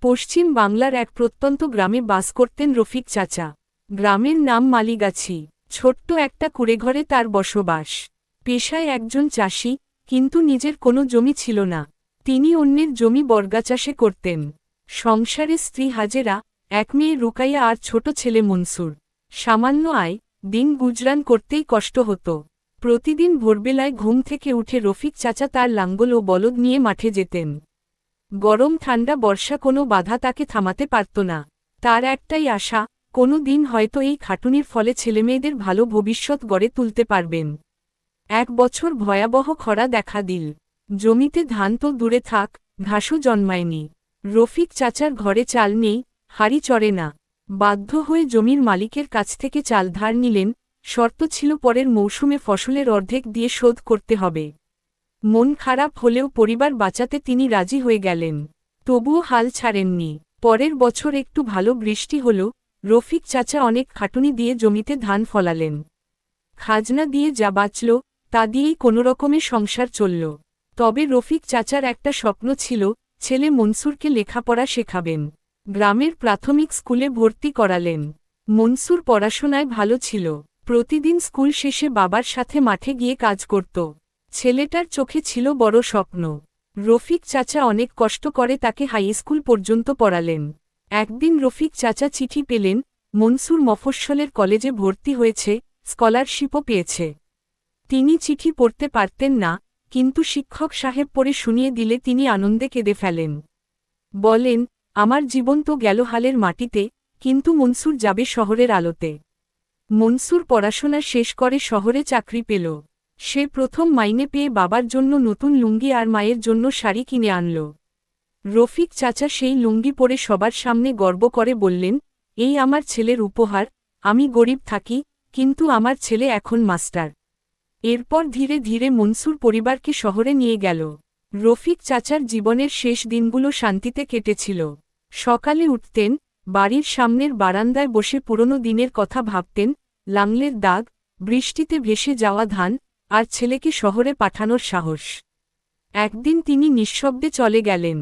পশ্চিম বাংলার এক প্রত্যন্ত গ্রামে বাস করতেন রফিক চাচা। গ্রামের নাম মালিগাছি। ছোট্ট একটা কুঁড়েঘরে তার বসবাস। পেশায় একজন চাষি, কিন্তু নিজের কোনো জমি ছিল না। তিনি অন্যের জমি বর্গাচাষে করতেন। সংসারে স্ত্রী হাজেরা, এক মেয়ে রুকাইয়া আর ছোট ছেলে মনসুর। সামান্য আয়, দিন গুজরান করতেই কষ্ট হতো। প্রতিদিন ভোরবেলায় ঘুম থেকে উঠে রফিক চাচা তার লাঙ্গল ও বলদ নিয়ে মাঠে যেতেন। গরম ঠান্ডা বর্ষা কোনো বাধা তাকে থামাতে পারত না। তার একটাই আশা, কোনো দিন হয়তো এই খাটুনির ফলে ছেলেমেয়েদের ভালো ভবিষ্যৎ গড়ে তুলতে পারবেন। এক বছর ভয়াবহ খরা দেখা দিল। জমিতে ধান তো দূরে থাক, ঘাসও জন্মায়নি। রফিক চাচার ঘরে চাল নেই, হাড়ি চড়ে না। বাধ্য হয়ে জমির মালিকের কাছ থেকে চাল ধার নিলেন। শর্ত ছিল পরের মৌসুমে ফসলের অর্ধেক দিয়ে শোধ করতে হবে। মন খারাপ হলেও পরিবার বাঁচাতে তিনি রাজি হয়ে গেলেন। তবুও হাল ছাড়েননি। পরের বছর একটু ভালো বৃষ্টি হল। রফিক চাচা অনেক খাটুনি দিয়ে জমিতে ধান ফলালেন। খাজনা দিয়ে যা বাঁচল, তা দিয়েই কোনোরকমে সংসার চলল। তবে রফিক চাচার একটা স্বপ্ন ছিল, ছেলে মনসুরকে লেখাপড়া শেখাবেন। গ্রামের প্রাথমিক স্কুলে ভর্তি করালেন। মনসুর পড়াশোনায় ভালো ছিল। প্রতিদিন স্কুল শেষে বাবার সাথে মাঠে গিয়ে কাজ করত। ছেলেটার চোখে ছিল বড় স্বপ্ন। রফিক চাচা অনেক কষ্ট করে তাকে হাই স্কুল পর্যন্ত পড়ালেন। একদিন রফিক চাচা চিঠি পেলেন, মনসুর মফস্বলের কলেজে ভর্তি হয়েছে, স্কলারশিপও পেয়েছে। তিনি চিঠি পড়তে পারতেন না, কিন্তু শিক্ষক সাহেব পড়ে শুনিয়ে দিলে তিনি আনন্দে কেঁদে ফেলেন। বলেন, আমার জীবন তো গেল হালের মাটিতে, কিন্তু মনসুর যাবে শহরের আলোতে। মনসুর পড়াশোনা শেষ করে শহরে চাকরি পেল। সে প্রথম মাইনে পেয়ে বাবার জন্য নতুন লুঙ্গি আর মায়ের জন্য শাড়ি কিনে আনল। রফিক চাচা সেই লুঙ্গি পরে সবার সামনে গর্ব করে বললেন, এই আমার ছেলের উপহার। আমি গরিব থাকি, কিন্তু আমার ছেলে এখন মাস্টার। এরপর ধীরে ধীরে মনসুর পরিবারকে শহরে নিয়ে গেল। রফিক চাচার জীবনের শেষ দিনগুলো শান্তিতে কেটেছিল। সকালে উঠতেন, বাড়ির সামনের বারান্দায় বসে পুরনো দিনের কথা ভাবতেন, লাঙলের দাগ, বৃষ্টিতে ভেসে যাওয়া ধান, আর ছেলেকে শহরে পাঠানোর সাহস। একদিন তিনি নিঃশব্দে চলে গেলেন।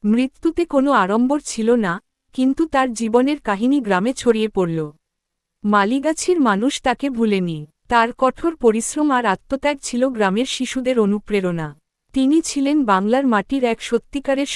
মৃত্যুতে কোনো আড়ম্বর ছিল না, কিন্তু তার জীবনের কাহিনী গ্রামে ছড়িয়ে পড়ল। মালিগাছির মানুষ তাকে ভুলেনি। তার কঠোর পরিশ্রম আর আত্মত্যাগ ছিল গ্রামের শিশুদের অনুপ্রেরণা। তিনি ছিলেন বাংলার মাটির এক সত্যিকারের